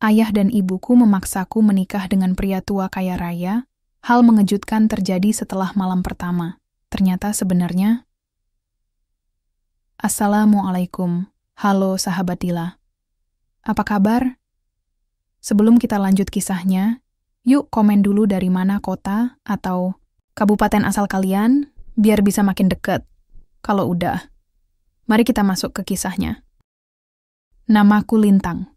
Ayah dan ibuku memaksaku menikah dengan pria tua kaya raya. Hal mengejutkan terjadi setelah malam pertama. Ternyata sebenarnya... Assalamualaikum. Halo sahabat Dila. Apa kabar? Sebelum kita lanjut kisahnya, yuk komen dulu dari mana kota atau kabupaten asal kalian, biar bisa makin deket. Kalau udah, mari kita masuk ke kisahnya. Namaku Lintang.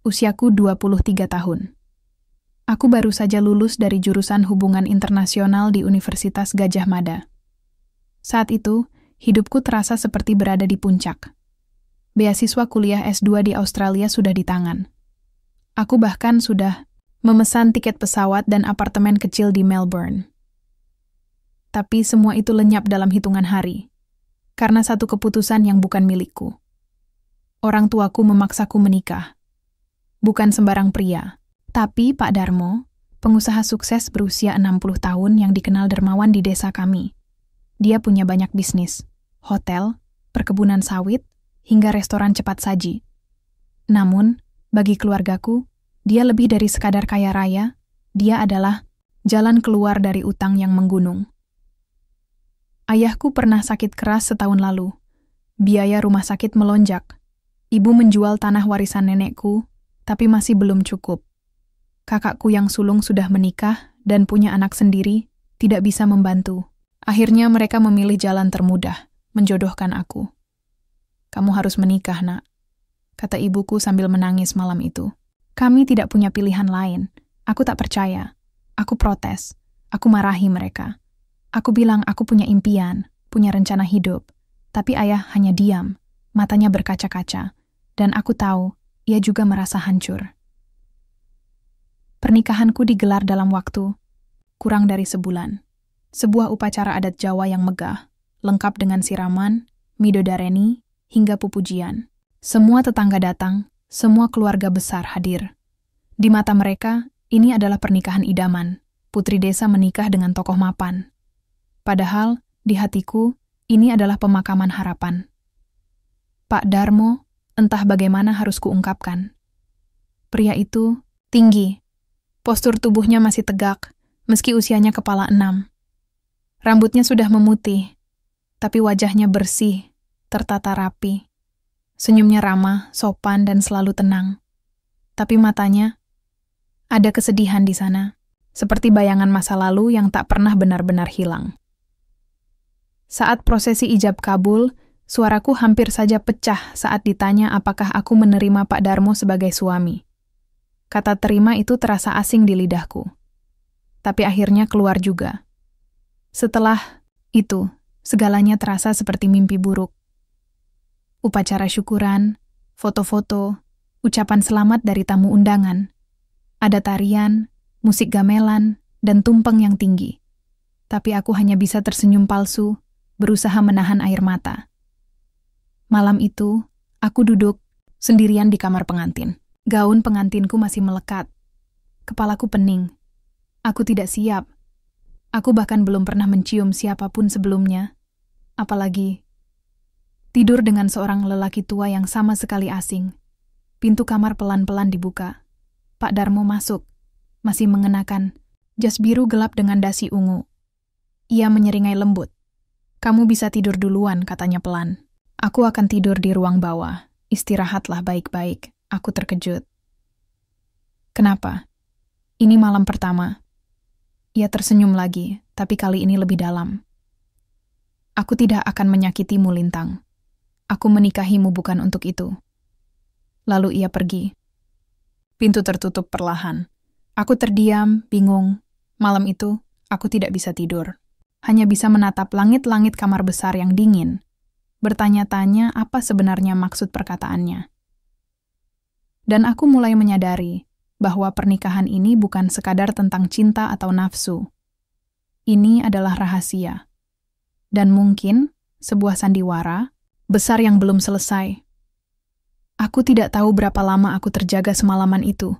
Usiaku 23 tahun. Aku baru saja lulus dari jurusan Hubungan Internasional di Universitas Gadjah Mada. Saat itu, hidupku terasa seperti berada di puncak. Beasiswa kuliah S2 di Australia sudah di tangan. Aku bahkan sudah memesan tiket pesawat dan apartemen kecil di Melbourne. Tapi semua itu lenyap dalam hitungan hari, karena satu keputusan yang bukan milikku. Orang tuaku memaksaku menikah. Bukan sembarang pria, tapi Pak Darmo, pengusaha sukses berusia 60 tahun yang dikenal dermawan di desa kami. Dia punya banyak bisnis, hotel, perkebunan sawit, hingga restoran cepat saji. Namun, bagi keluargaku, dia lebih dari sekadar kaya raya, dia adalah jalan keluar dari utang yang menggunung. Ayahku pernah sakit keras setahun lalu. Biaya rumah sakit melonjak. Ibu menjual tanah warisan nenekku, tapi masih belum cukup. Kakakku yang sulung sudah menikah dan punya anak sendiri, tidak bisa membantu. Akhirnya mereka memilih jalan termudah, menjodohkan aku. Kamu harus menikah, nak, kata ibuku sambil menangis malam itu. Kami tidak punya pilihan lain. Aku tak percaya. Aku protes. Aku marahi mereka. Aku bilang aku punya impian, punya rencana hidup. Tapi ayah hanya diam, matanya berkaca-kaca. Dan aku tahu, ia juga merasa hancur. Pernikahanku digelar dalam waktu kurang dari sebulan. Sebuah upacara adat Jawa yang megah, lengkap dengan siraman, midodareni, hingga pupujian. Semua tetangga datang, semua keluarga besar hadir. Di mata mereka, ini adalah pernikahan idaman. Putri desa menikah dengan tokoh mapan. Padahal, di hatiku, ini adalah pemakaman harapan. Pak Darmo, entah bagaimana harus kuungkapkan. Pria itu tinggi. Postur tubuhnya masih tegak, meski usianya kepala 6. Rambutnya sudah memutih, tapi wajahnya bersih, tertata rapi. Senyumnya ramah, sopan, dan selalu tenang. Tapi matanya, ada kesedihan di sana, seperti bayangan masa lalu yang tak pernah benar-benar hilang. Saat prosesi ijab kabul, suaraku hampir saja pecah saat ditanya apakah aku menerima Pak Darmo sebagai suami. Kata terima itu terasa asing di lidahku. Tapi akhirnya keluar juga. Setelah itu, segalanya terasa seperti mimpi buruk. Upacara syukuran, foto-foto, ucapan selamat dari tamu undangan. Ada tarian, musik gamelan, dan tumpeng yang tinggi. Tapi aku hanya bisa tersenyum palsu, berusaha menahan air mata. Malam itu, aku duduk sendirian di kamar pengantin. Gaun pengantinku masih melekat. Kepalaku pening. Aku tidak siap. Aku bahkan belum pernah mencium siapapun sebelumnya. Apalagi tidur dengan seorang lelaki tua yang sama sekali asing. Pintu kamar pelan-pelan dibuka. Pak Darmo masuk, masih mengenakan jas biru gelap dengan dasi ungu. Ia menyeringai lembut. Kamu bisa tidur duluan, katanya pelan. Aku akan tidur di ruang bawah. Istirahatlah baik-baik. Aku terkejut. Kenapa? Ini malam pertama. Ia tersenyum lagi, tapi kali ini lebih dalam. Aku tidak akan menyakitimu, Lintang. Aku menikahimu bukan untuk itu. Lalu ia pergi. Pintu tertutup perlahan. Aku terdiam, bingung. Malam itu, aku tidak bisa tidur. Hanya bisa menatap langit-langit kamar besar yang dingin. Bertanya-tanya apa sebenarnya maksud perkataannya. Dan aku mulai menyadari bahwa pernikahan ini bukan sekadar tentang cinta atau nafsu. Ini adalah rahasia. Dan mungkin sebuah sandiwara besar yang belum selesai. Aku tidak tahu berapa lama aku terjaga semalaman itu.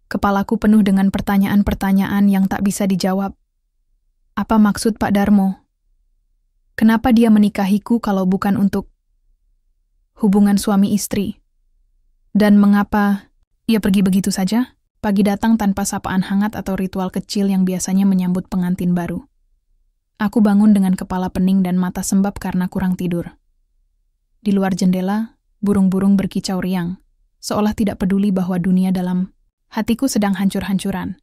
Kepalaku penuh dengan pertanyaan-pertanyaan yang tak bisa dijawab. Apa maksud Pak Darmo? Kenapa dia menikahiku kalau bukan untuk hubungan suami istri? Dan mengapa Ia pergi begitu saja. Pagi datang tanpa sapaan hangat atau ritual kecil yang biasanya menyambut pengantin baru. Aku bangun dengan kepala pening dan mata sembab karena kurang tidur. Di luar jendela, burung-burung berkicau riang, seolah tidak peduli bahwa dunia dalam hatiku sedang hancur-hancuran.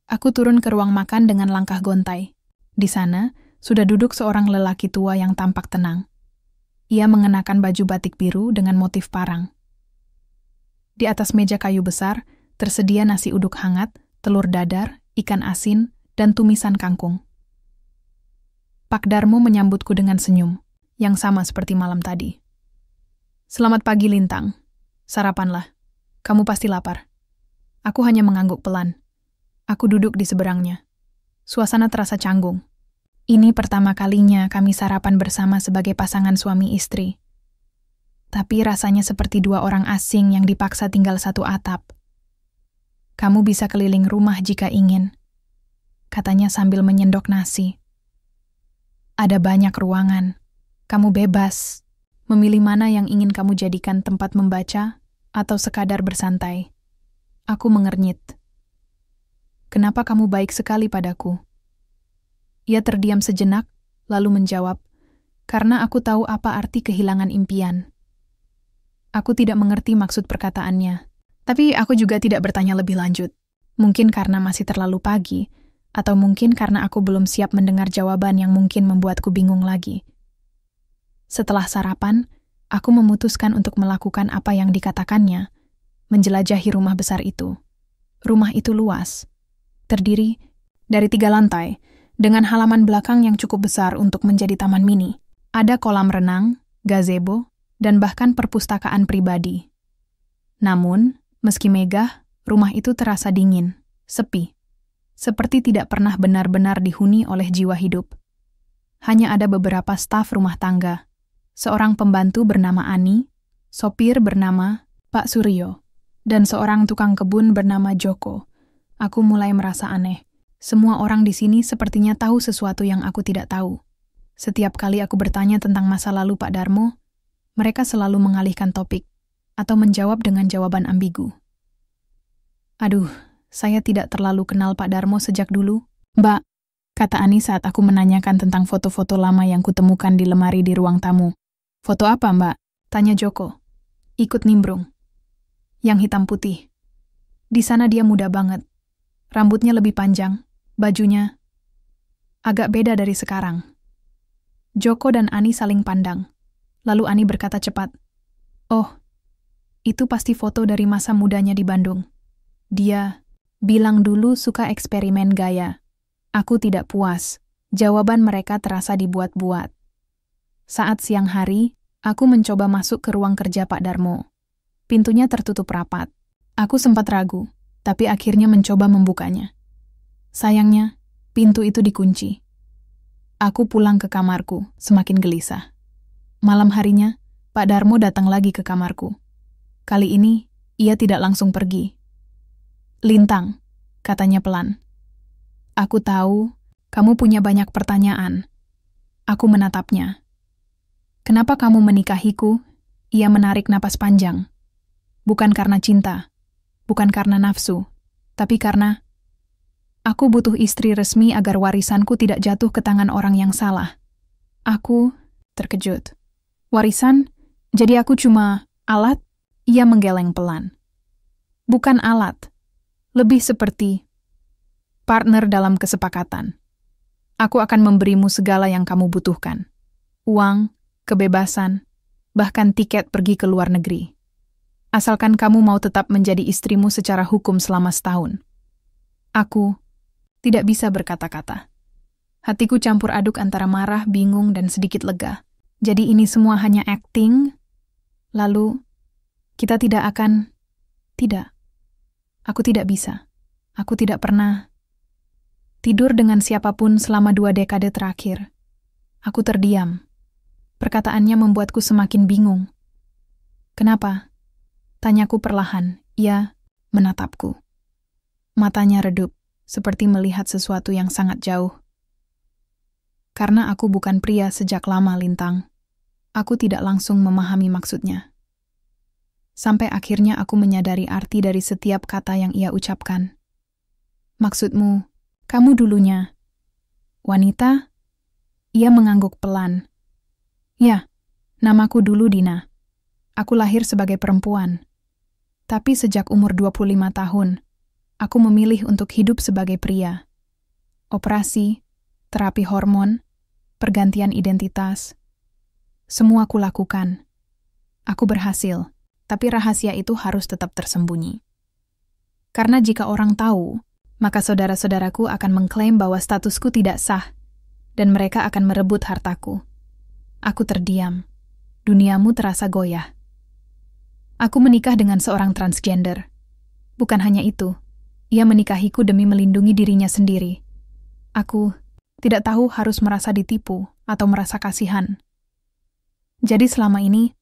Aku turun ke ruang makan dengan langkah gontai. Di sana, sudah duduk seorang lelaki tua yang tampak tenang. Ia mengenakan baju batik biru dengan motif parang. Di atas meja kayu besar, tersedia nasi uduk hangat, telur dadar, ikan asin, dan tumisan kangkung. Pak Darmo menyambutku dengan senyum, yang sama seperti malam tadi. Selamat pagi, Lintang. Sarapanlah. Kamu pasti lapar. Aku hanya mengangguk pelan. Aku duduk di seberangnya. Suasana terasa canggung. Ini pertama kalinya kami sarapan bersama sebagai pasangan suami istri. Tapi rasanya seperti dua orang asing yang dipaksa tinggal satu atap. Kamu bisa keliling rumah jika ingin, katanya sambil menyendok nasi. Ada banyak ruangan. Kamu bebas memilih mana yang ingin kamu jadikan tempat membaca atau sekadar bersantai. Aku mengernyit. Kenapa kamu baik sekali padaku? Ia terdiam sejenak, lalu menjawab, karena aku tahu apa arti kehilangan impian. Aku tidak mengerti maksud perkataannya. Tapi aku juga tidak bertanya lebih lanjut. Mungkin karena masih terlalu pagi, atau mungkin karena aku belum siap mendengar jawaban yang mungkin membuatku bingung lagi. Setelah sarapan, aku memutuskan untuk melakukan apa yang dikatakannya, menjelajahi rumah besar itu. Rumah itu luas, terdiri dari 3 lantai, dengan halaman belakang yang cukup besar untuk menjadi taman mini. Ada kolam renang, gazebo, dan bahkan perpustakaan pribadi. Namun, meski megah, rumah itu terasa dingin, sepi, seperti tidak pernah benar-benar dihuni oleh jiwa hidup. Hanya ada beberapa staf rumah tangga, seorang pembantu bernama Ani, sopir bernama Pak Suryo, dan seorang tukang kebun bernama Joko. Aku mulai merasa aneh. Semua orang di sini sepertinya tahu sesuatu yang aku tidak tahu. Setiap kali aku bertanya tentang masa lalu Pak Darmo, mereka selalu mengalihkan topik atau menjawab dengan jawaban ambigu. Aduh, saya tidak terlalu kenal Pak Darmo sejak dulu. Mbak, kata Ani saat aku menanyakan tentang foto-foto lama yang kutemukan di lemari di ruang tamu. Foto apa, Mbak? Tanya Joko. Ikut nimbrung. Yang hitam putih. Di sana dia muda banget. Rambutnya lebih panjang, bajunya agak beda dari sekarang. Joko dan Ani saling pandang. Lalu Ani berkata cepat, "Oh, itu pasti foto dari masa mudanya di Bandung. Dia bilang dulu suka eksperimen gaya. Aku tidak puas. Jawaban mereka terasa dibuat-buat. Saat siang hari, aku mencoba masuk ke ruang kerja Pak Darmo. Pintunya tertutup rapat. Aku sempat ragu, tapi akhirnya mencoba membukanya. Sayangnya, pintu itu dikunci. Aku pulang ke kamarku, semakin gelisah. Malam harinya, Pak Darmo datang lagi ke kamarku. Kali ini, ia tidak langsung pergi. Lintang, katanya pelan. Aku tahu, kamu punya banyak pertanyaan. Aku menatapnya. Kenapa kamu menikahiku? Ia menarik napas panjang. Bukan karena cinta, bukan karena nafsu, tapi karena aku butuh istri resmi agar warisanku tidak jatuh ke tangan orang yang salah. Aku terkejut. Warisan? Jadi aku cuma alat? Ia menggeleng pelan. Bukan alat. Lebih seperti partner dalam kesepakatan. Aku akan memberimu segala yang kamu butuhkan. Uang, kebebasan, bahkan tiket pergi ke luar negeri. Asalkan kamu mau tetap menjadi istrimu secara hukum selama setahun. Aku tidak bisa berkata-kata. Hatiku campur aduk antara marah, bingung, dan sedikit lega. Jadi ini semua hanya acting? Lalu, kita tidak akan... Tidak. Aku tidak bisa. Aku tidak pernah tidur dengan siapapun selama 2 dekade terakhir. Aku terdiam. Perkataannya membuatku semakin bingung. Kenapa? Tanyaku perlahan. Ia menatapku. Matanya redup, seperti melihat sesuatu yang sangat jauh. Karena aku bukan pria sejak lama, Lintang. Aku tidak langsung memahami maksudnya. Sampai akhirnya aku menyadari arti dari setiap kata yang ia ucapkan. Maksudmu, kamu dulunya wanita? Ia mengangguk pelan. Ya, namaku dulu Dina. Aku lahir sebagai perempuan. Tapi sejak umur 25 tahun, aku memilih untuk hidup sebagai pria. Operasi, terapi hormon, pergantian identitas, semua aku lakukan. Aku berhasil, tapi rahasia itu harus tetap tersembunyi. Karena jika orang tahu, maka saudara-saudaraku akan mengklaim bahwa statusku tidak sah, dan mereka akan merebut hartaku. Aku terdiam. Duniamu terasa goyah. Aku menikah dengan seorang transgender. Bukan hanya itu, ia menikahiku demi melindungi dirinya sendiri. Aku tidak tahu harus merasa ditipu atau merasa kasihan. Jadi selama ini,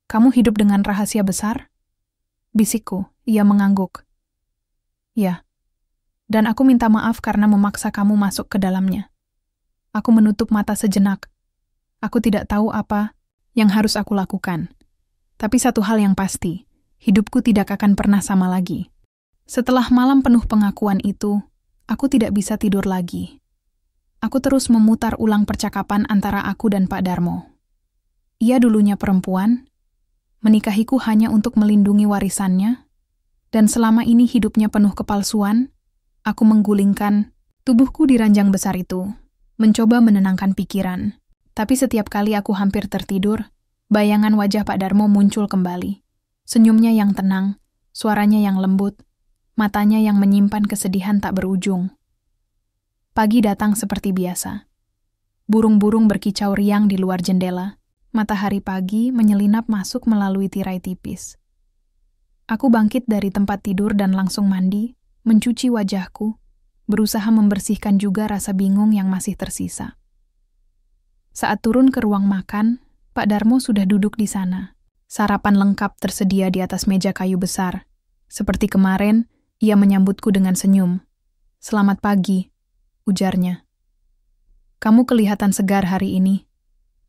kamu hidup dengan rahasia besar? Bisikku, ia mengangguk. Ya, dan aku minta maaf karena memaksa kamu masuk ke dalamnya. Aku menutup mata sejenak. Aku tidak tahu apa yang harus aku lakukan. Tapi satu hal yang pasti, hidupku tidak akan pernah sama lagi. Setelah malam penuh pengakuan itu, aku tidak bisa tidur lagi. Aku terus memutar ulang percakapan antara aku dan Pak Darmo. Ia dulunya perempuan, menikahiku hanya untuk melindungi warisannya, dan selama ini hidupnya penuh kepalsuan. Aku menggulingkan tubuhku di ranjang besar itu, mencoba menenangkan pikiran. Tapi setiap kali aku hampir tertidur, bayangan wajah Pak Darmo muncul kembali. Senyumnya yang tenang, suaranya yang lembut, matanya yang menyimpan kesedihan tak berujung. Pagi datang seperti biasa. Burung-burung berkicau riang di luar jendela. Matahari pagi menyelinap masuk melalui tirai tipis. Aku bangkit dari tempat tidur dan langsung mandi, mencuci wajahku, berusaha membersihkan juga rasa bingung yang masih tersisa. Saat turun ke ruang makan, Pak Darmo sudah duduk di sana. Sarapan lengkap tersedia di atas meja kayu besar. Seperti kemarin, ia menyambutku dengan senyum. "Selamat pagi," ujarnya. "Kamu kelihatan segar hari ini."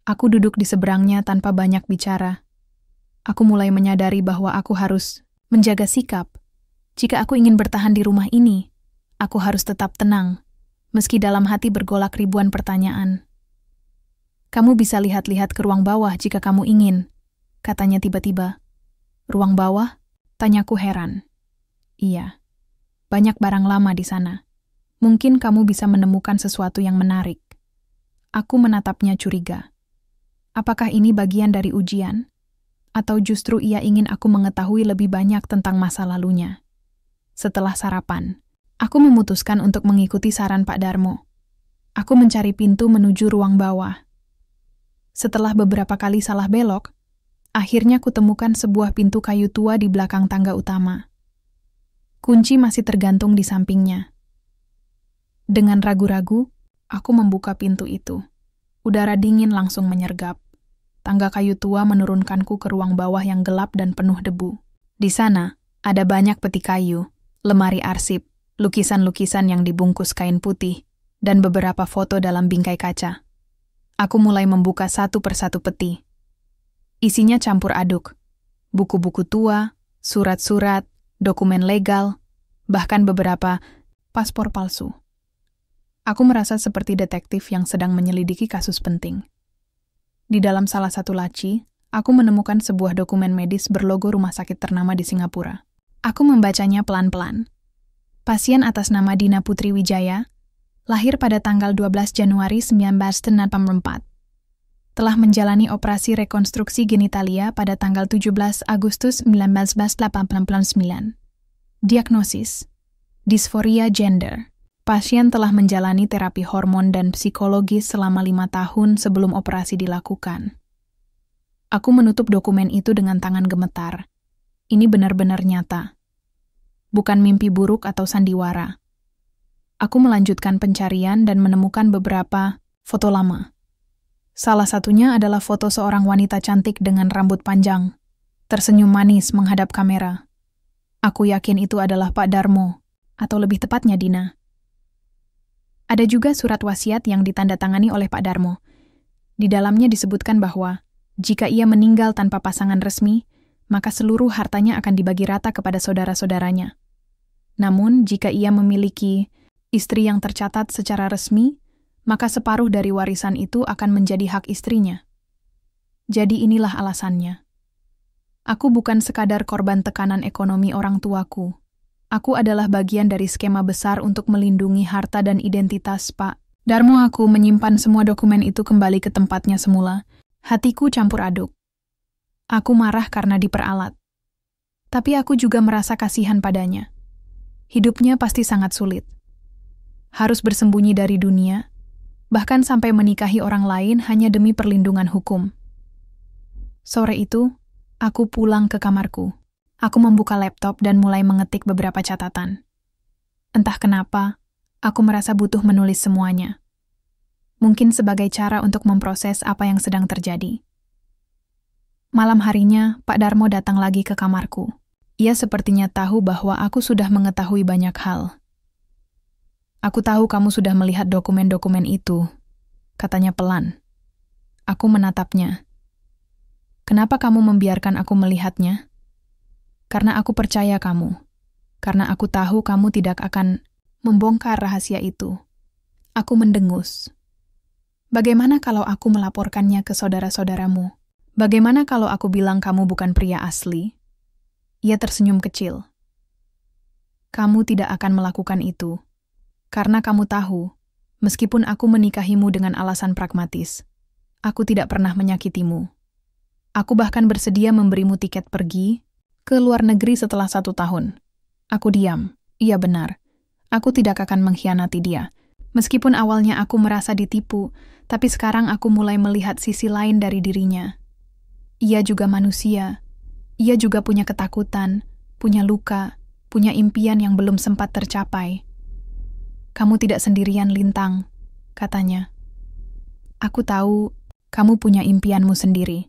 Aku duduk di seberangnya tanpa banyak bicara. Aku mulai menyadari bahwa aku harus menjaga sikap. Jika aku ingin bertahan di rumah ini, aku harus tetap tenang, meski dalam hati bergolak ribuan pertanyaan. "Kamu bisa lihat-lihat ke ruang bawah jika kamu ingin," katanya tiba-tiba. "Ruang bawah?" tanyaku heran. "Iya, banyak barang lama di sana. Mungkin kamu bisa menemukan sesuatu yang menarik." Aku menatapnya curiga. Apakah ini bagian dari ujian? Atau justru ia ingin aku mengetahui lebih banyak tentang masa lalunya? Setelah sarapan, aku memutuskan untuk mengikuti saran Pak Darmo. Aku mencari pintu menuju ruang bawah. Setelah beberapa kali salah belok, akhirnya kutemukan sebuah pintu kayu tua di belakang tangga utama. Kunci masih tergantung di sampingnya. Dengan ragu-ragu, aku membuka pintu itu. Udara dingin langsung menyergap. Tangga kayu tua menurunkanku ke ruang bawah yang gelap dan penuh debu. Di sana, ada banyak peti kayu, lemari arsip, lukisan-lukisan yang dibungkus kain putih, dan beberapa foto dalam bingkai kaca. Aku mulai membuka satu persatu peti. Isinya campur aduk. Buku-buku tua, surat-surat, dokumen legal, bahkan beberapa paspor palsu. Aku merasa seperti detektif yang sedang menyelidiki kasus penting. Di dalam salah satu laci, aku menemukan sebuah dokumen medis berlogo rumah sakit ternama di Singapura. Aku membacanya pelan-pelan. Pasien atas nama Dina Putri Wijaya, lahir pada tanggal 12 Januari 1984. Telah menjalani operasi rekonstruksi genitalia pada tanggal 17 Agustus 1989. Diagnosis: disforia gender. Pasien telah menjalani terapi hormon dan psikologis selama 5 tahun sebelum operasi dilakukan. Aku menutup dokumen itu dengan tangan gemetar. Ini benar-benar nyata. Bukan mimpi buruk atau sandiwara. Aku melanjutkan pencarian dan menemukan beberapa foto lama. Salah satunya adalah foto seorang wanita cantik dengan rambut panjang, tersenyum manis menghadap kamera. Aku yakin itu adalah Pak Darmo, atau lebih tepatnya Dina. Ada juga surat wasiat yang ditandatangani oleh Pak Darmo. Di dalamnya disebutkan bahwa, jika ia meninggal tanpa pasangan resmi, maka seluruh hartanya akan dibagi rata kepada saudara-saudaranya. Namun, jika ia memiliki istri yang tercatat secara resmi, maka separuh dari warisan itu akan menjadi hak istrinya. Jadi inilah alasannya. Aku bukan sekadar korban tekanan ekonomi orang tuaku. Aku adalah bagian dari skema besar untuk melindungi harta dan identitas Pak Darmo. Aku menyimpan semua dokumen itu kembali ke tempatnya semula. Hatiku campur aduk. Aku marah karena diperalat. Tapi aku juga merasa kasihan padanya. Hidupnya pasti sangat sulit. Harus bersembunyi dari dunia, bahkan sampai menikahi orang lain hanya demi perlindungan hukum. Sore itu, aku pulang ke kamarku. Aku membuka laptop dan mulai mengetik beberapa catatan. Entah kenapa, aku merasa butuh menulis semuanya. Mungkin sebagai cara untuk memproses apa yang sedang terjadi. Malam harinya, Pak Darmo datang lagi ke kamarku. Ia sepertinya tahu bahwa aku sudah mengetahui banyak hal. Aku tahu kamu sudah melihat dokumen-dokumen itu, katanya pelan. Aku menatapnya. Kenapa kamu membiarkan aku melihatnya? Karena aku percaya kamu. Karena aku tahu kamu tidak akan membongkar rahasia itu. Aku mendengus. Bagaimana kalau aku melaporkannya ke saudara-saudaramu? Bagaimana kalau aku bilang kamu bukan pria asli? Ia tersenyum kecil. Kamu tidak akan melakukan itu. Karena kamu tahu, meskipun aku menikahimu dengan alasan pragmatis, aku tidak pernah menyakitimu. Aku bahkan bersedia memberimu tiket pergi ke luar negeri setelah 1 tahun. Aku diam. Iya benar. Aku tidak akan mengkhianati dia. Meskipun awalnya aku merasa ditipu, tapi sekarang aku mulai melihat sisi lain dari dirinya. Ia juga manusia. Ia juga punya ketakutan, punya luka, punya impian yang belum sempat tercapai. Kamu tidak sendirian, Lintang, katanya. Aku tahu kamu punya impianmu sendiri.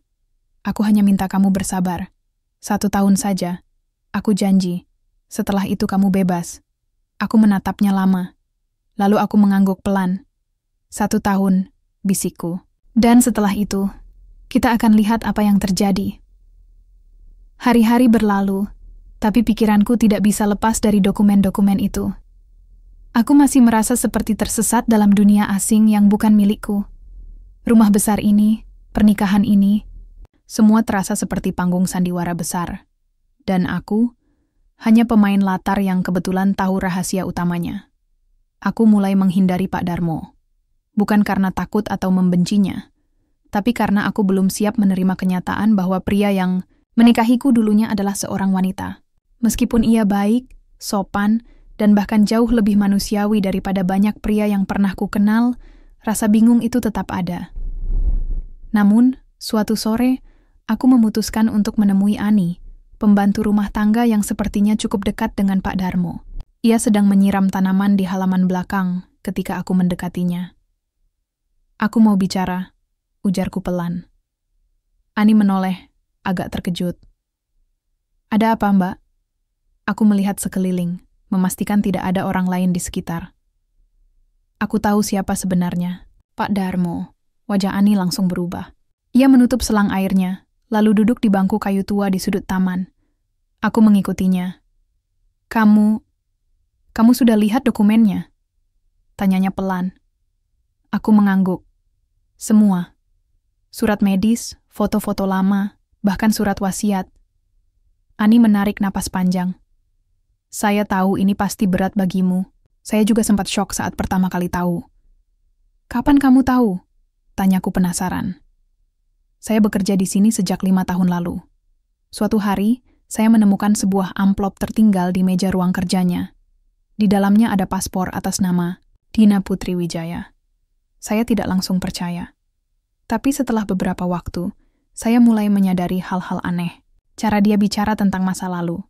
Aku hanya minta kamu bersabar. 1 tahun saja. Aku janji. Setelah itu kamu bebas. Aku menatapnya lama. Lalu aku mengangguk pelan. 1 tahun, bisikku. Dan setelah itu, kita akan lihat apa yang terjadi. Hari-hari berlalu, tapi pikiranku tidak bisa lepas dari dokumen-dokumen itu. Aku masih merasa seperti tersesat dalam dunia asing yang bukan milikku. Rumah besar ini, pernikahan ini, semua terasa seperti panggung sandiwara besar. Dan aku hanya pemain latar yang kebetulan tahu rahasia utamanya. Aku mulai menghindari Pak Darmo. Bukan karena takut atau membencinya, tapi karena aku belum siap menerima kenyataan bahwa pria yang menikahiku dulunya adalah seorang wanita. Meskipun ia baik, sopan, dan bahkan jauh lebih manusiawi daripada banyak pria yang pernah ku kenal, rasa bingung itu tetap ada. Namun, suatu sore, aku memutuskan untuk menemui Ani, pembantu rumah tangga yang sepertinya cukup dekat dengan Pak Darmo. Ia sedang menyiram tanaman di halaman belakang ketika aku mendekatinya. Aku mau bicara, ujarku pelan. Ani menoleh, agak terkejut. Ada apa, Mbak? Aku melihat sekeliling, memastikan tidak ada orang lain di sekitar. Aku tahu siapa sebenarnya, Pak Darmo. Wajah Ani langsung berubah. Ia menutup selang airnya, lalu duduk di bangku kayu tua di sudut taman. Aku mengikutinya. Kamu sudah lihat dokumennya? Tanyanya pelan. Aku mengangguk. Semua. Surat medis, foto-foto lama, bahkan surat wasiat. Ani menarik napas panjang. Saya tahu ini pasti berat bagimu. Saya juga sempat syok saat pertama kali tahu. Kapan kamu tahu? Tanyaku penasaran. Saya bekerja di sini sejak 5 tahun lalu. Suatu hari, saya menemukan sebuah amplop tertinggal di meja ruang kerjanya. Di dalamnya ada paspor atas nama Dina Putri Wijaya. Saya tidak langsung percaya. Tapi setelah beberapa waktu, saya mulai menyadari hal-hal aneh. Cara dia bicara tentang masa lalu,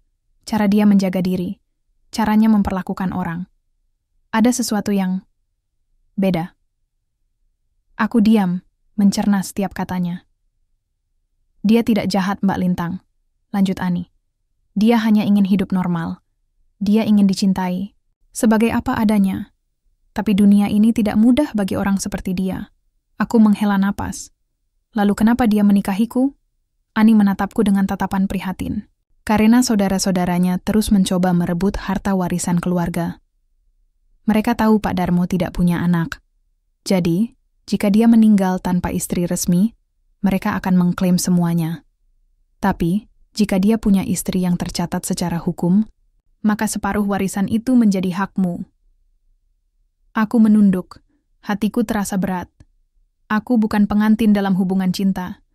cara dia menjaga diri, caranya memperlakukan orang. Ada sesuatu yang beda. Aku diam, mencerna setiap katanya. Dia tidak jahat, Mbak Lintang, lanjut Ani. Dia hanya ingin hidup normal. Dia ingin dicintai, sebagai apa adanya. Tapi dunia ini tidak mudah bagi orang seperti dia. Aku menghela napas. Lalu kenapa dia menikahiku? Ani menatapku dengan tatapan prihatin. Karena saudara-saudaranya terus mencoba merebut harta warisan keluarga. Mereka tahu Pak Darmo tidak punya anak. Jadi, jika dia meninggal tanpa istri resmi, mereka akan mengklaim semuanya. Tapi, jika dia punya istri yang tercatat secara hukum, maka separuh warisan itu menjadi hakmu. Aku menunduk. Hatiku terasa berat. Aku bukan pengantin dalam hubungan cinta.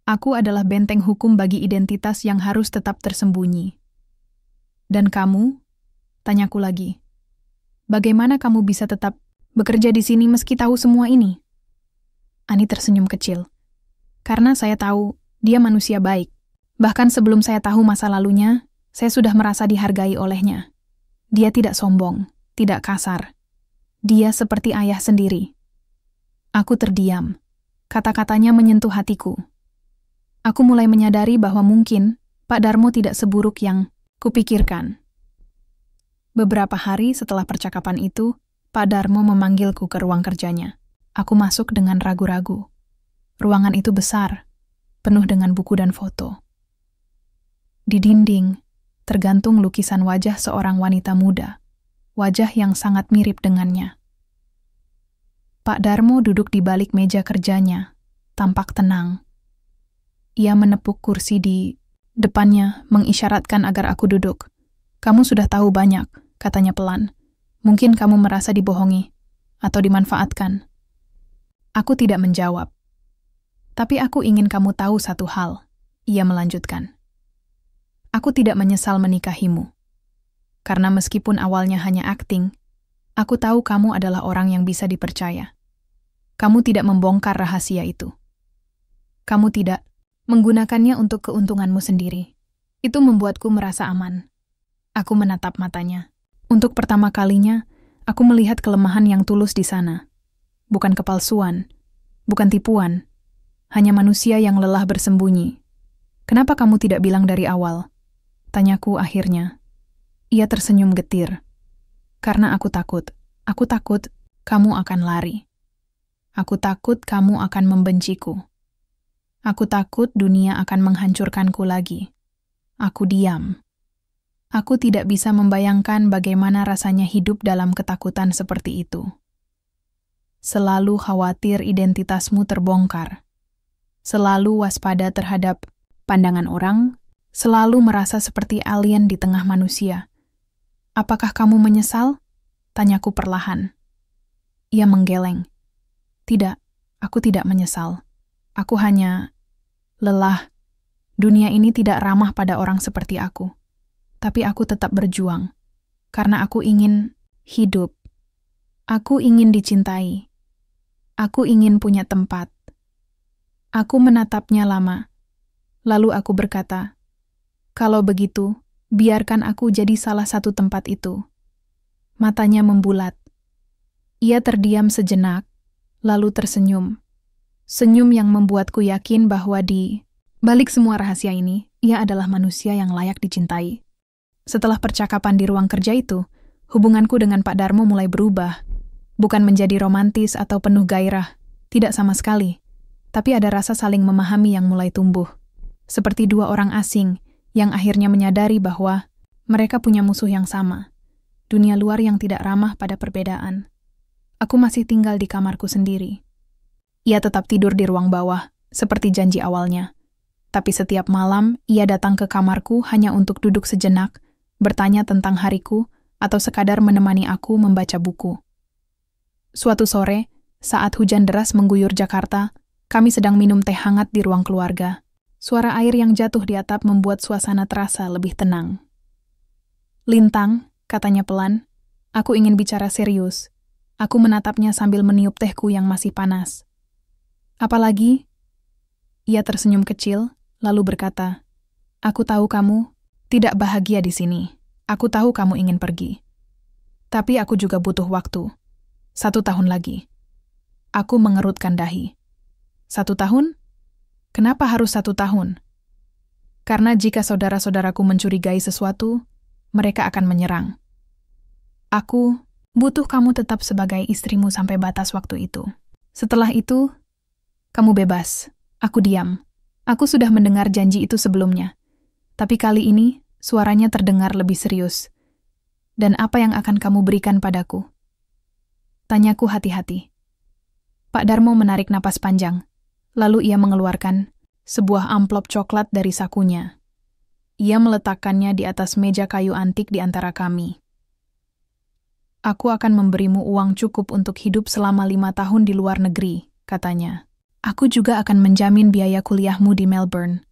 Aku adalah benteng hukum bagi identitas yang harus tetap tersembunyi. Dan kamu? Tanyaku lagi. Bagaimana kamu bisa tetap bekerja di sini meski tahu semua ini? Ani tersenyum kecil. Karena saya tahu dia manusia baik. Bahkan sebelum saya tahu masa lalunya, saya sudah merasa dihargai olehnya. Dia tidak sombong, tidak kasar. Dia seperti ayah sendiri. Aku terdiam. Kata-katanya menyentuh hatiku. Aku mulai menyadari bahwa mungkin Pak Darmo tidak seburuk yang kupikirkan. Beberapa hari setelah percakapan itu, Pak Darmo memanggilku ke ruang kerjanya. Aku masuk dengan ragu-ragu. Ruangan itu besar, penuh dengan buku dan foto. Di dinding, tergantung lukisan wajah seorang wanita muda, wajah yang sangat mirip dengannya. Pak Darmo duduk di balik meja kerjanya, tampak tenang. Ia menepuk kursi di depannya, mengisyaratkan agar aku duduk. Kamu sudah tahu banyak, katanya pelan. Mungkin kamu merasa dibohongi atau dimanfaatkan. Aku tidak menjawab. Tapi aku ingin kamu tahu satu hal, ia melanjutkan. Aku tidak menyesal menikahimu. Karena meskipun awalnya hanya akting, aku tahu kamu adalah orang yang bisa dipercaya. Kamu tidak membongkar rahasia itu. Kamu tidak menggunakannya untuk keuntunganmu sendiri. Itu membuatku merasa aman. Aku menatap matanya. Untuk pertama kalinya, aku melihat kelemahan yang tulus di sana. Bukan kepalsuan, bukan tipuan, hanya manusia yang lelah bersembunyi. Kenapa kamu tidak bilang dari awal? Tanyaku akhirnya. Ia tersenyum getir. Karena aku takut kamu akan lari. Aku takut kamu akan membenciku. Aku takut dunia akan menghancurkanku lagi. Aku diam. Aku tidak bisa membayangkan bagaimana rasanya hidup dalam ketakutan seperti itu. Selalu khawatir identitasmu terbongkar. Selalu waspada terhadap pandangan orang, selalu merasa seperti alien di tengah manusia. Apakah kamu menyesal? Tanyaku perlahan. Ia menggeleng. Tidak, aku tidak menyesal. Aku hanya lelah. Dunia ini tidak ramah pada orang seperti aku. Tapi aku tetap berjuang. Karena aku ingin hidup. Aku ingin dicintai. Aku ingin punya tempat. Aku menatapnya lama. Lalu aku berkata, kalau begitu, biarkan aku jadi salah satu tempat itu. Matanya membulat. Ia terdiam sejenak, lalu tersenyum. Senyum yang membuatku yakin bahwa di balik semua rahasia ini, ia adalah manusia yang layak dicintai. Setelah percakapan di ruang kerja itu, hubunganku dengan Pak Darmo mulai berubah. Bukan menjadi romantis atau penuh gairah, tidak sama sekali. Tapi ada rasa saling memahami yang mulai tumbuh. Seperti dua orang asing yang akhirnya menyadari bahwa mereka punya musuh yang sama. Dunia luar yang tidak ramah pada perbedaan. Aku masih tinggal di kamarku sendiri. Ia tetap tidur di ruang bawah, seperti janji awalnya. Tapi setiap malam, ia datang ke kamarku hanya untuk duduk sejenak, bertanya tentang hariku, atau sekadar menemani aku membaca buku. Suatu sore, saat hujan deras mengguyur Jakarta, kami sedang minum teh hangat di ruang keluarga. Suara air yang jatuh di atap membuat suasana terasa lebih tenang. Lintang, katanya pelan, aku ingin bicara serius. Aku menatapnya sambil meniup tehku yang masih panas. Apalagi? Ia tersenyum kecil, lalu berkata, aku tahu kamu tidak bahagia di sini. Aku tahu kamu ingin pergi. Tapi aku juga butuh waktu. 1 tahun lagi. Aku mengerutkan dahi. 1 tahun? Kenapa harus 1 tahun? Karena jika saudara-saudaraku mencurigai sesuatu, mereka akan menyerang. Aku butuh kamu tetap sebagai istrimu sampai batas waktu itu. Setelah itu, kamu bebas. Aku diam. Aku sudah mendengar janji itu sebelumnya, tapi kali ini suaranya terdengar lebih serius. Dan apa yang akan kamu berikan padaku? Tanyaku hati-hati. Pak Darmo menarik napas panjang, lalu ia mengeluarkan sebuah amplop coklat dari sakunya. Ia meletakkannya di atas meja kayu antik di antara kami. Aku akan memberimu uang cukup untuk hidup selama 5 tahun di luar negeri, katanya. Aku juga akan menjamin biaya kuliahmu di Melbourne.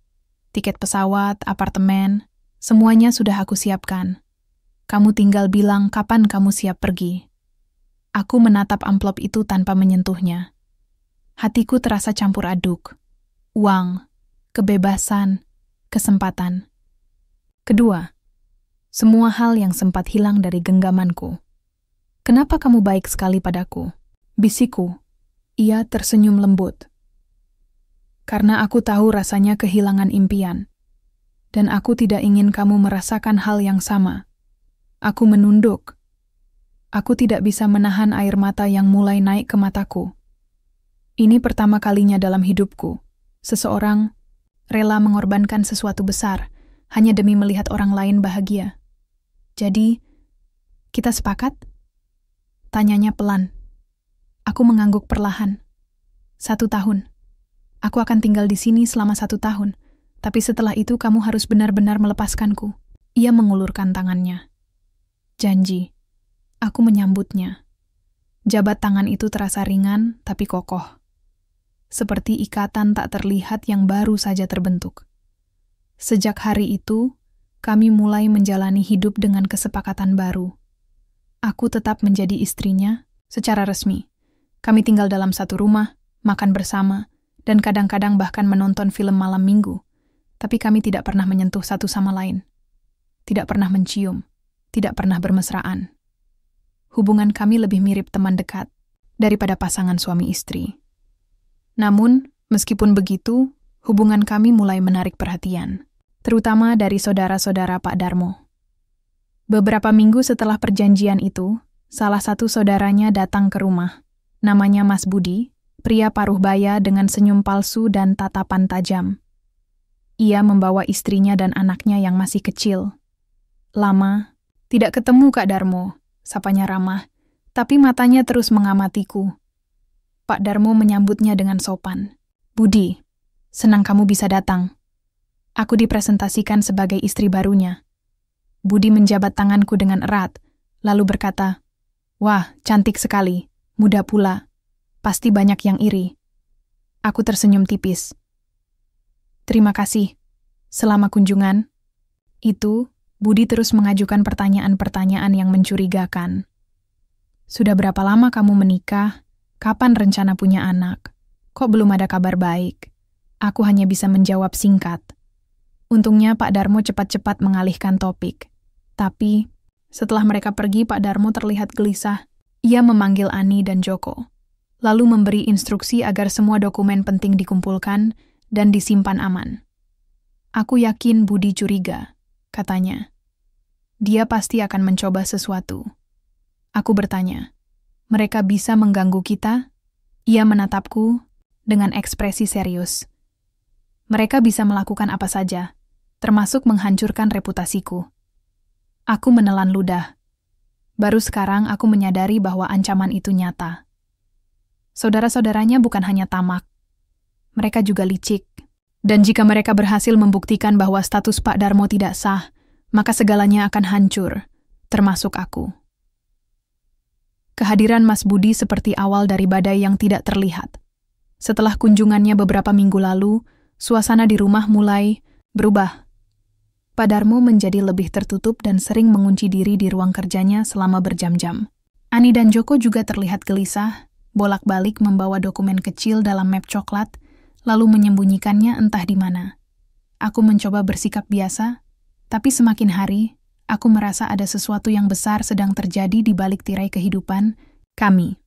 Tiket pesawat, apartemen, semuanya sudah aku siapkan. Kamu tinggal bilang kapan kamu siap pergi. Aku menatap amplop itu tanpa menyentuhnya. Hatiku terasa campur aduk. Uang, kebebasan, kesempatan. Kedua, semua hal yang sempat hilang dari genggamanku. Kenapa kamu baik sekali padaku? Bisikku. Ia tersenyum lembut. Karena aku tahu rasanya kehilangan impian. Dan aku tidak ingin kamu merasakan hal yang sama. Aku menunduk. Aku tidak bisa menahan air mata yang mulai naik ke mataku. Ini pertama kalinya dalam hidupku. Seseorang rela mengorbankan sesuatu besar hanya demi melihat orang lain bahagia. Jadi, kita sepakat? Tanyanya pelan. Aku mengangguk perlahan. 1 tahun. Aku akan tinggal di sini selama 1 tahun, tapi setelah itu kamu harus benar-benar melepaskanku. Ia mengulurkan tangannya. Janji. Aku menyambutnya. Jabat tangan itu terasa ringan, tapi kokoh. Seperti ikatan tak terlihat yang baru saja terbentuk. Sejak hari itu, kami mulai menjalani hidup dengan kesepakatan baru. Aku tetap menjadi istrinya secara resmi. Kami tinggal dalam satu rumah, makan bersama, dan kadang-kadang bahkan menonton film malam minggu. Tapi kami tidak pernah menyentuh satu sama lain. Tidak pernah mencium, tidak pernah bermesraan. Hubungan kami lebih mirip teman dekat daripada pasangan suami istri. Namun, meskipun begitu, hubungan kami mulai menarik perhatian, terutama dari saudara-saudara Pak Darmo. Beberapa minggu setelah perjanjian itu, salah satu saudaranya datang ke rumah. Namanya Mas Budi, pria paruh baya dengan senyum palsu dan tatapan tajam. Ia membawa istrinya dan anaknya yang masih kecil. Lama, tidak ketemu Kak Darmo, sapanya ramah, tapi matanya terus mengamatiku. Pak Darmo menyambutnya dengan sopan. Budi, senang kamu bisa datang. Aku dipresentasikan sebagai istri barunya. Budi menjabat tanganku dengan erat, lalu berkata, wah, cantik sekali, muda pula. Pasti banyak yang iri. Aku tersenyum tipis. Terima kasih. Selama kunjungan itu, Budi terus mengajukan pertanyaan-pertanyaan yang mencurigakan. Sudah berapa lama kamu menikah? Kapan rencana punya anak? Kok belum ada kabar baik? Aku hanya bisa menjawab singkat. Untungnya Pak Darmo cepat-cepat mengalihkan topik. Tapi, setelah mereka pergi, Pak Darmo terlihat gelisah. Ia memanggil Ani dan Joko, lalu memberi instruksi agar semua dokumen penting dikumpulkan dan disimpan aman. Aku yakin Budi curiga, katanya. Dia pasti akan mencoba sesuatu. Aku bertanya, mereka bisa mengganggu kita? Ia menatapku dengan ekspresi serius. Mereka bisa melakukan apa saja, termasuk menghancurkan reputasiku. Aku menelan ludah. Baru sekarang aku menyadari bahwa ancaman itu nyata. Saudara-saudaranya bukan hanya tamak. Mereka juga licik. Dan jika mereka berhasil membuktikan bahwa status Pak Darmo tidak sah, maka segalanya akan hancur, termasuk aku. Kehadiran Mas Budi seperti awal dari badai yang tidak terlihat. Setelah kunjungannya beberapa minggu lalu, suasana di rumah mulai berubah. Pak Darmo menjadi lebih tertutup dan sering mengunci diri di ruang kerjanya selama berjam-jam. Ani dan Joko juga terlihat gelisah, bolak-balik membawa dokumen kecil dalam map coklat, lalu menyembunyikannya entah di mana. Aku mencoba bersikap biasa, tapi semakin hari, aku merasa ada sesuatu yang besar sedang terjadi di balik tirai kehidupan kami.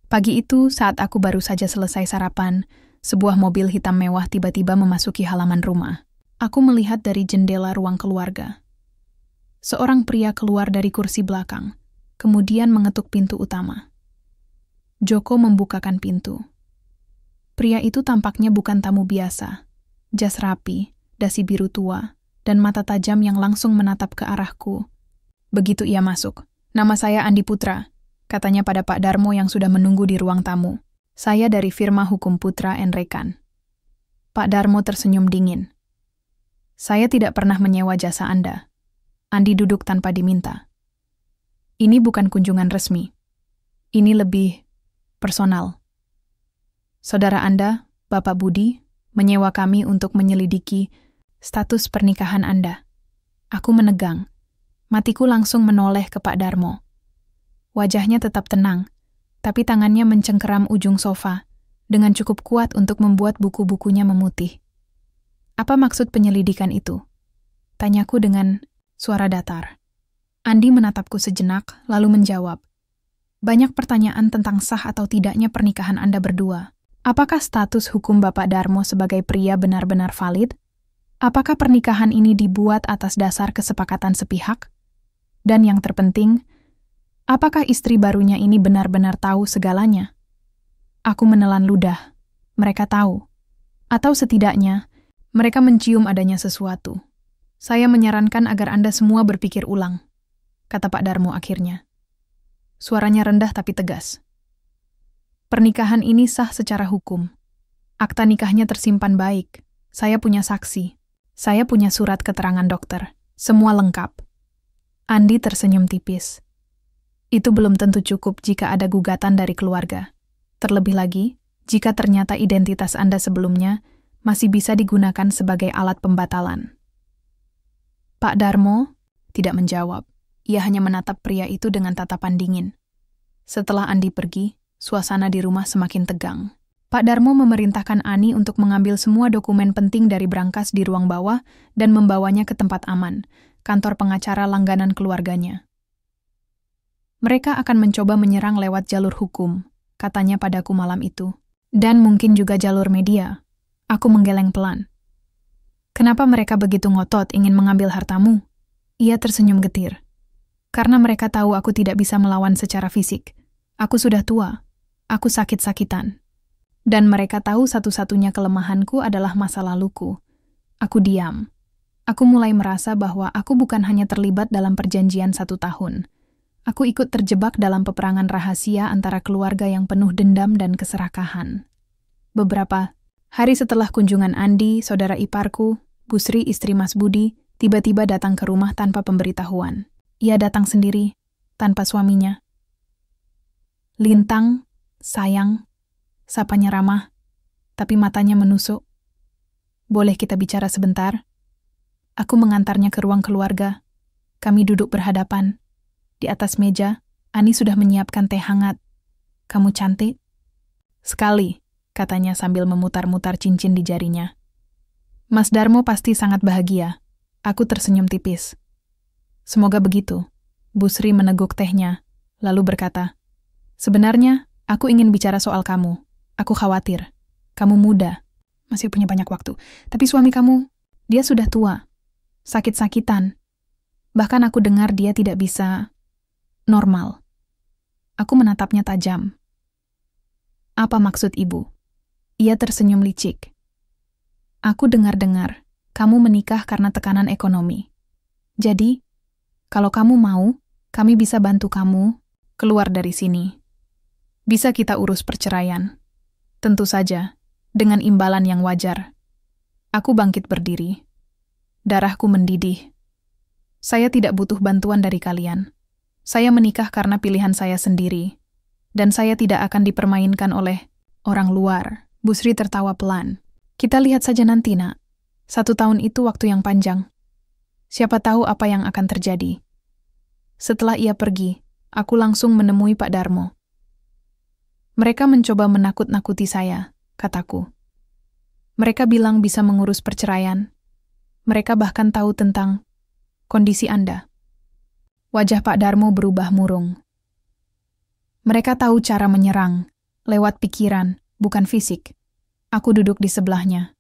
Pagi itu, saat aku baru saja selesai sarapan, sebuah mobil hitam mewah tiba-tiba memasuki halaman rumah. Aku melihat dari jendela ruang keluarga. Seorang pria keluar dari kursi belakang, kemudian mengetuk pintu utama. Joko membukakan pintu. Pria itu tampaknya bukan tamu biasa. Jas rapi, dasi biru tua, dan mata tajam yang langsung menatap ke arahku. Begitu ia masuk. "Nama saya Andi Putra," katanya pada Pak Darmo yang sudah menunggu di ruang tamu. "Saya dari firma hukum Putra & Rekan." Pak Darmo tersenyum dingin. "Saya tidak pernah menyewa jasa Anda." Andi duduk tanpa diminta. "Ini bukan kunjungan resmi. Ini lebih personal. Saudara Anda, Bapak Budi, menyewa kami untuk menyelidiki status pernikahan Anda." Aku menegang. Matiku langsung menoleh ke Pak Darmo. Wajahnya tetap tenang, tapi tangannya mencengkeram ujung sofa dengan cukup kuat untuk membuat buku-bukunya memutih. "Apa maksud penyelidikan itu?" tanyaku dengan suara datar. Andi menatapku sejenak, lalu menjawab. "Banyak pertanyaan tentang sah atau tidaknya pernikahan Anda berdua. Apakah status hukum Bapak Darmo sebagai pria benar-benar valid? Apakah pernikahan ini dibuat atas dasar kesepakatan sepihak? Dan yang terpenting, apakah istri barunya ini benar-benar tahu segalanya?" Aku menelan ludah. Mereka tahu. Atau setidaknya, mereka mencium adanya sesuatu. "Saya menyarankan agar Anda semua berpikir ulang," kata Pak Darmo akhirnya. Suaranya rendah tapi tegas. "Pernikahan ini sah secara hukum. Akta nikahnya tersimpan baik. Saya punya saksi. Saya punya surat keterangan dokter. Semua lengkap." Andi tersenyum tipis. "Itu belum tentu cukup jika ada gugatan dari keluarga. Terlebih lagi, jika ternyata identitas Anda sebelumnya masih bisa digunakan sebagai alat pembatalan." Pak Darmo tidak menjawab. Ia hanya menatap pria itu dengan tatapan dingin. Setelah Andi pergi, suasana di rumah semakin tegang. Pak Darmo memerintahkan Ani untuk mengambil semua dokumen penting dari brankas di ruang bawah dan membawanya ke tempat aman, kantor pengacara langganan keluarganya. "Mereka akan mencoba menyerang lewat jalur hukum," katanya padaku malam itu. "Dan mungkin juga jalur media." Aku menggeleng pelan. "Kenapa mereka begitu ngotot ingin mengambil hartamu?" Ia tersenyum getir. "Karena mereka tahu aku tidak bisa melawan secara fisik. Aku sudah tua. Aku sakit-sakitan. Dan mereka tahu satu-satunya kelemahanku adalah masa laluku. Aku diam. Aku mulai merasa bahwa aku bukan hanya terlibat dalam perjanjian 1 tahun. Aku ikut terjebak dalam peperangan rahasia antara keluarga yang penuh dendam dan keserakahan." Beberapa hari setelah kunjungan Andi, saudara iparku, Busri istri Mas Budi, tiba-tiba datang ke rumah tanpa pemberitahuan. Ia datang sendiri, tanpa suaminya. "Lintang, sayang," sapanya ramah, tapi matanya menusuk. "Boleh kita bicara sebentar?" Aku mengantarnya ke ruang keluarga. Kami duduk berhadapan. Di atas meja, Ani sudah menyiapkan teh hangat. "Kamu cantik." "Sekali," katanya sambil memutar-mutar cincin di jarinya. "Mas Darmo pasti sangat bahagia." Aku tersenyum tipis. "Semoga begitu." Busri meneguk tehnya, lalu berkata, "Sebenarnya, aku ingin bicara soal kamu. Aku khawatir. Kamu muda, masih punya banyak waktu. Tapi suami kamu, dia sudah tua. Sakit-sakitan. Bahkan aku dengar dia tidak bisa normal." Aku menatapnya tajam. "Apa maksud ibu?" Ia tersenyum licik. "Aku dengar-dengar, kamu menikah karena tekanan ekonomi. Jadi, kalau kamu mau, kami bisa bantu kamu keluar dari sini. Bisa kita urus perceraian. Tentu saja, dengan imbalan yang wajar." Aku bangkit berdiri. Darahku mendidih. "Saya tidak butuh bantuan dari kalian. Saya menikah karena pilihan saya sendiri. Dan saya tidak akan dipermainkan oleh orang luar." Busri tertawa pelan. "Kita lihat saja nanti, Nak. 1 tahun itu waktu yang panjang. Siapa tahu apa yang akan terjadi." Setelah ia pergi, aku langsung menemui Pak Darmo. "Mereka mencoba menakut-nakuti saya," kataku. "Mereka bilang bisa mengurus perceraian. Mereka bahkan tahu tentang kondisi Anda." Wajah Pak Darmo berubah murung. "Mereka tahu cara menyerang, lewat pikiran, bukan fisik." Aku duduk di sebelahnya.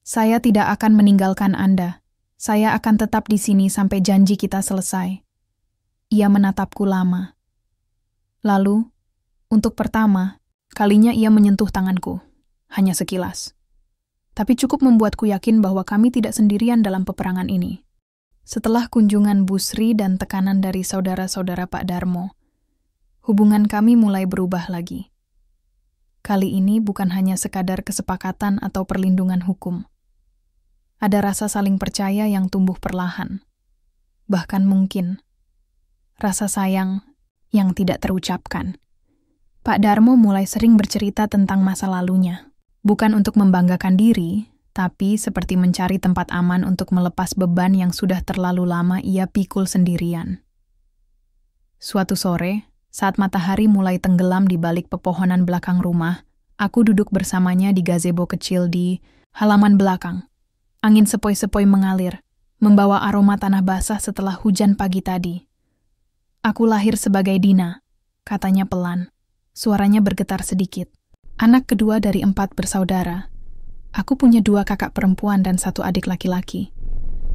"Saya tidak akan meninggalkan Anda. Saya akan tetap di sini sampai janji kita selesai." Ia menatapku lama. Lalu, untuk pertama, Kalinya ia menyentuh tanganku, hanya sekilas. Tapi cukup membuatku yakin bahwa kami tidak sendirian dalam peperangan ini. Setelah kunjungan Busri dan tekanan dari saudara-saudara Pak Darmo, hubungan kami mulai berubah lagi. Kali ini bukan hanya sekadar kesepakatan atau perlindungan hukum. Ada rasa saling percaya yang tumbuh perlahan. Bahkan mungkin, rasa sayang yang tidak terucapkan. Pak Darmo mulai sering bercerita tentang masa lalunya. Bukan untuk membanggakan diri, tapi seperti mencari tempat aman untuk melepas beban yang sudah terlalu lama ia pikul sendirian. Suatu sore, saat matahari mulai tenggelam di balik pepohonan belakang rumah, aku duduk bersamanya di gazebo kecil di halaman belakang. Angin sepoi-sepoi mengalir, membawa aroma tanah basah setelah hujan pagi tadi. Aku lahir sebagai Dina, katanya pelan. Suaranya bergetar sedikit. Anak kedua dari 4 bersaudara. Aku punya 2 kakak perempuan dan 1 adik laki-laki.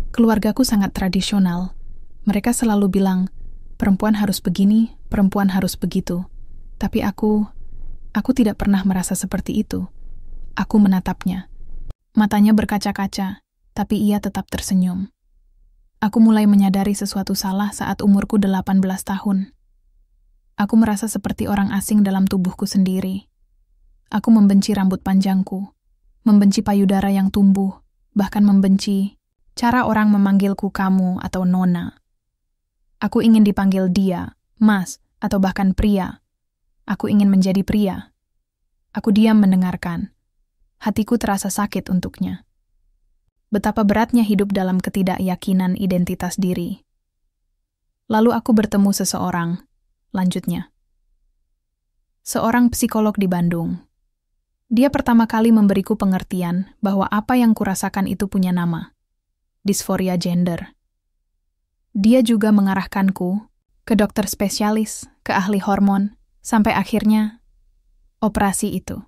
Keluargaku sangat tradisional. Mereka selalu bilang, perempuan harus begini, perempuan harus begitu. Tapi aku tidak pernah merasa seperti itu. Aku menatapnya. Matanya berkaca-kaca, tapi ia tetap tersenyum. Aku mulai menyadari sesuatu salah saat umurku 18 tahun. Aku merasa seperti orang asing dalam tubuhku sendiri. Aku membenci rambut panjangku, membenci payudara yang tumbuh, bahkan membenci cara orang memanggilku kamu atau nona. Aku ingin dipanggil dia, mas, atau bahkan pria. Aku ingin menjadi pria. Aku diam mendengarkan. Hatiku terasa sakit untuknya. Betapa beratnya hidup dalam ketidakyakinan identitas diri. Lalu aku bertemu seseorang, lanjutnya. Seorang psikolog di Bandung. Dia pertama kali memberiku pengertian bahwa apa yang kurasakan itu punya nama. Disforia gender. Dia juga mengarahkanku ke dokter spesialis, ke ahli hormon, sampai akhirnya operasi itu.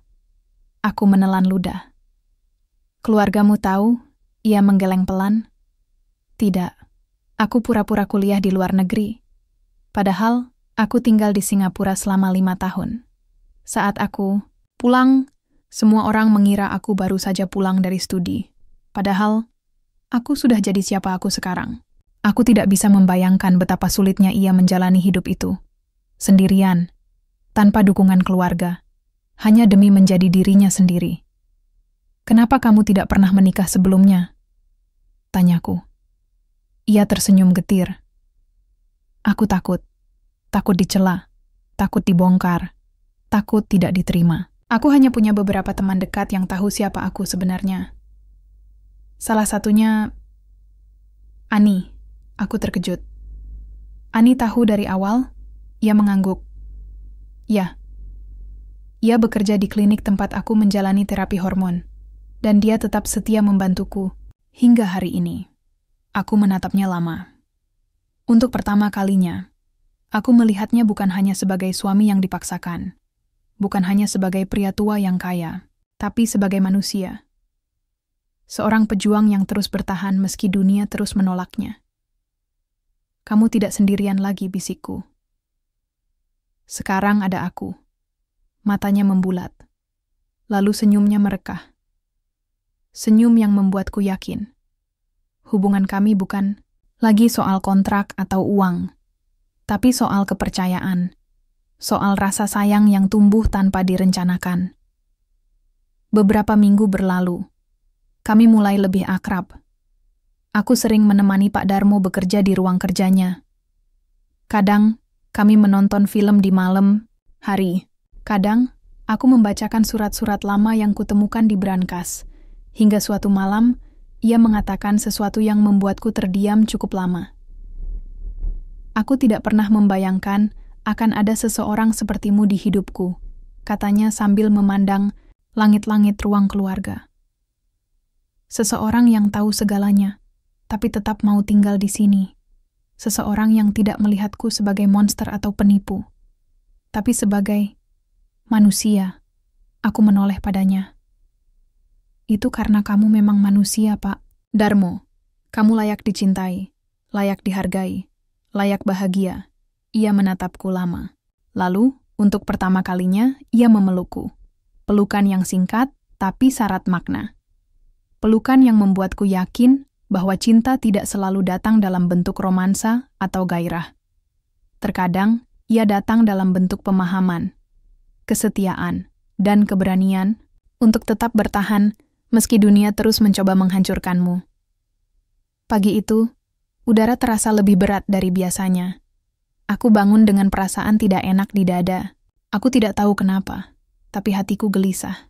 Aku menelan ludah. Keluargamu tahu? Ia menggeleng pelan. Tidak, aku pura-pura kuliah di luar negeri. Padahal, aku tinggal di Singapura selama 5 tahun. Saat aku pulang, semua orang mengira aku baru saja pulang dari studi. Padahal, aku sudah jadi siapa aku sekarang. Aku tidak bisa membayangkan betapa sulitnya ia menjalani hidup itu. Sendirian, tanpa dukungan keluarga. Hanya demi menjadi dirinya sendiri. Kenapa kamu tidak pernah menikah sebelumnya? Tanyaku. Ia tersenyum getir. Aku takut. Takut dicela. Takut dibongkar. Takut tidak diterima. Aku hanya punya beberapa teman dekat yang tahu siapa aku sebenarnya. Salah satunya Ani. Aku terkejut. Ani tahu dari awal? Ia mengangguk. Ya. Ia bekerja di klinik tempat aku menjalani terapi hormon, dan dia tetap setia membantuku hingga hari ini. Aku menatapnya lama. Untuk pertama kalinya, aku melihatnya bukan hanya sebagai suami yang dipaksakan, bukan hanya sebagai pria tua yang kaya, tapi sebagai manusia. Seorang pejuang yang terus bertahan meski dunia terus menolaknya. Kamu tidak sendirian lagi, bisikku. Sekarang ada aku. Matanya membulat. Lalu senyumnya merekah. Senyum yang membuatku yakin. Hubungan kami bukan lagi soal kontrak atau uang, tapi soal kepercayaan, soal rasa sayang yang tumbuh tanpa direncanakan. Beberapa minggu berlalu, kami mulai lebih akrab. Aku sering menemani Pak Darmo bekerja di ruang kerjanya. Kadang, kami menonton film di malam hari. Kadang, aku membacakan surat-surat lama yang kutemukan di brankas. Hingga suatu malam, ia mengatakan sesuatu yang membuatku terdiam cukup lama. Aku tidak pernah membayangkan akan ada seseorang sepertimu di hidupku, katanya sambil memandang langit-langit ruang keluarga. Seseorang yang tahu segalanya, tapi tetap mau tinggal di sini. Seseorang yang tidak melihatku sebagai monster atau penipu, tapi sebagai manusia. Aku menoleh padanya. Itu karena kamu memang manusia, Pak Darmo. Kamu layak dicintai, layak dihargai, layak bahagia. Ia menatapku lama. Lalu, Untuk pertama kalinya, ia memelukku. Pelukan yang singkat, tapi syarat makna. Pelukan yang membuatku yakin bahwa cinta tidak selalu datang dalam bentuk romansa atau gairah. Terkadang, ia datang dalam bentuk pemahaman, kesetiaan, dan keberanian untuk tetap bertahan meski dunia terus mencoba menghancurkanmu. Pagi itu, udara terasa lebih berat dari biasanya. Aku bangun dengan perasaan tidak enak di dada. Aku tidak tahu kenapa, tapi hatiku gelisah.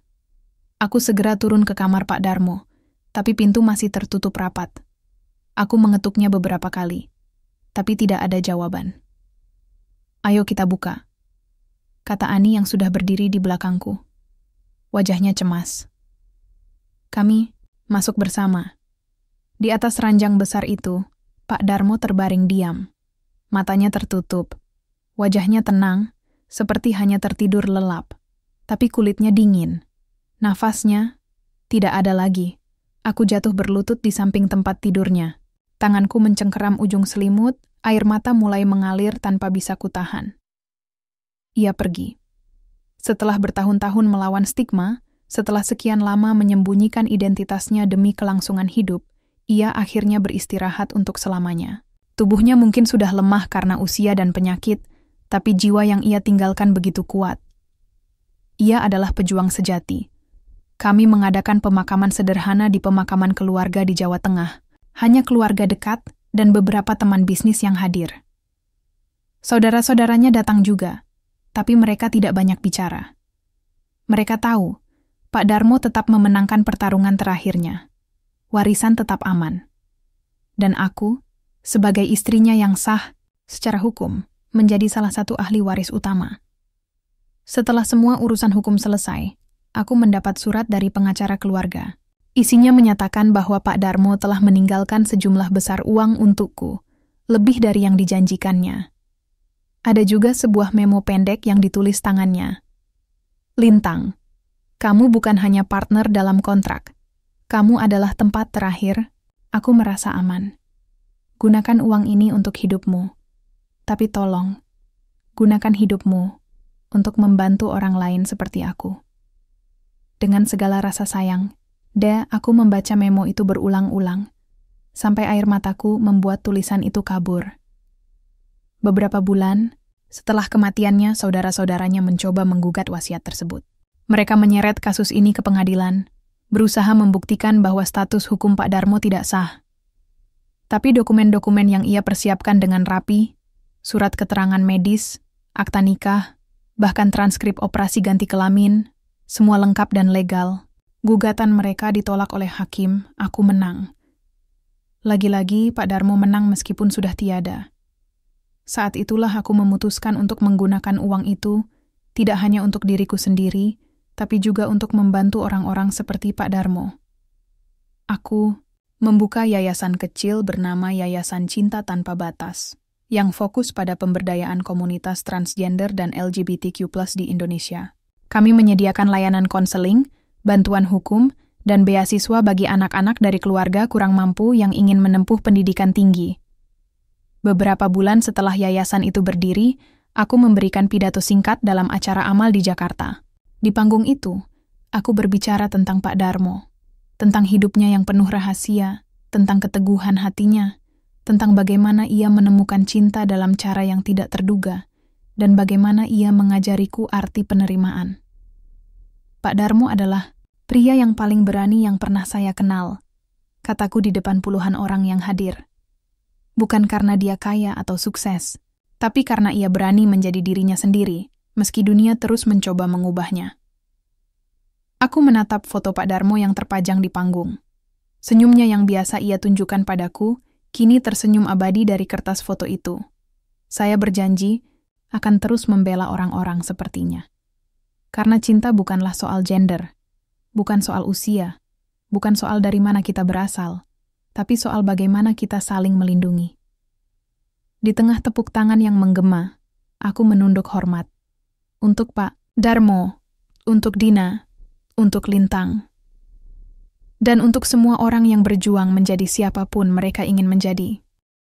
Aku segera turun ke kamar Pak Darmo, tapi pintu masih tertutup rapat. Aku mengetuknya beberapa kali, tapi tidak ada jawaban. "Ayo kita buka," kata Ani yang sudah berdiri di belakangku. Wajahnya cemas. Kami masuk bersama. Di atas ranjang besar itu, Pak Darmo terbaring diam. Matanya tertutup. Wajahnya tenang, seperti hanya tertidur lelap. Tapi kulitnya dingin. Nafasnya tidak ada lagi. Aku jatuh berlutut di samping tempat tidurnya. Tanganku mencengkeram ujung selimut, air mata mulai mengalir tanpa bisa kutahan. Ia pergi. Setelah bertahun-tahun melawan stigma, setelah sekian lama menyembunyikan identitasnya demi kelangsungan hidup, ia akhirnya beristirahat untuk selamanya. Tubuhnya mungkin sudah lemah karena usia dan penyakit, tapi jiwa yang ia tinggalkan begitu kuat. Ia adalah pejuang sejati. Kami mengadakan pemakaman sederhana di pemakaman keluarga di Jawa Tengah. Hanya keluarga dekat dan beberapa teman bisnis yang hadir. Saudara-saudaranya datang juga, tapi mereka tidak banyak bicara. Mereka tahu, Pak Darmo tetap memenangkan pertarungan terakhirnya. Warisan tetap aman. Dan aku, sebagai istrinya yang sah, secara hukum, menjadi salah satu ahli waris utama. Setelah semua urusan hukum selesai, aku mendapat surat dari pengacara keluarga. Isinya menyatakan bahwa Pak Darmo telah meninggalkan sejumlah besar uang untukku, lebih dari yang dijanjikannya. Ada juga sebuah memo pendek yang ditulis tangannya. "Lintang, kamu bukan hanya partner dalam kontrak. Kamu adalah tempat terakhir, aku merasa aman. Gunakan uang ini untuk hidupmu. Tapi tolong, gunakan hidupmu untuk membantu orang lain seperti aku." Dengan segala rasa sayang, aku membaca memo itu berulang-ulang, sampai air mataku membuat tulisan itu kabur. Beberapa bulan, setelah kematiannya, saudara-saudaranya mencoba menggugat wasiat tersebut. Mereka menyeret kasus ini ke pengadilan, berusaha membuktikan bahwa status hukum Pak Darmo tidak sah. Tapi dokumen-dokumen yang ia persiapkan dengan rapi, surat keterangan medis, akta nikah, bahkan transkrip operasi ganti kelamin, semua lengkap dan legal. Gugatan mereka ditolak oleh hakim, aku menang. Lagi-lagi Pak Darmo menang meskipun sudah tiada. Saat itulah aku memutuskan untuk menggunakan uang itu, tidak hanya untuk diriku sendiri, tapi juga untuk membantu orang-orang seperti Pak Darmo. Aku membuka yayasan kecil bernama Yayasan Cinta Tanpa Batas, yang fokus pada pemberdayaan komunitas transgender dan LGBTQ+ di Indonesia. Kami menyediakan layanan konseling, bantuan hukum, dan beasiswa bagi anak-anak dari keluarga kurang mampu yang ingin menempuh pendidikan tinggi. Beberapa bulan setelah yayasan itu berdiri, aku memberikan pidato singkat dalam acara amal di Jakarta. Di panggung itu, aku berbicara tentang Pak Darmo, tentang hidupnya yang penuh rahasia, tentang keteguhan hatinya, tentang bagaimana ia menemukan cinta dalam cara yang tidak terduga, dan bagaimana ia mengajariku arti penerimaan. Pak Darmo adalah pria yang paling berani yang pernah saya kenal, kataku di depan puluhan orang yang hadir. Bukan karena dia kaya atau sukses, tapi karena ia berani menjadi dirinya sendiri, meski dunia terus mencoba mengubahnya. Aku menatap foto Pak Darmo yang terpajang di panggung. Senyumnya yang biasa ia tunjukkan padaku, kini tersenyum abadi dari kertas foto itu. Saya berjanji akan terus membela orang-orang sepertinya. Karena cinta bukanlah soal gender, bukan soal usia, bukan soal dari mana kita berasal, tapi soal bagaimana kita saling melindungi. Di tengah tepuk tangan yang menggema, aku menunduk hormat. Untuk Pak Darmo, untuk Dina, untuk Lintang, dan untuk semua orang yang berjuang menjadi siapapun mereka ingin menjadi.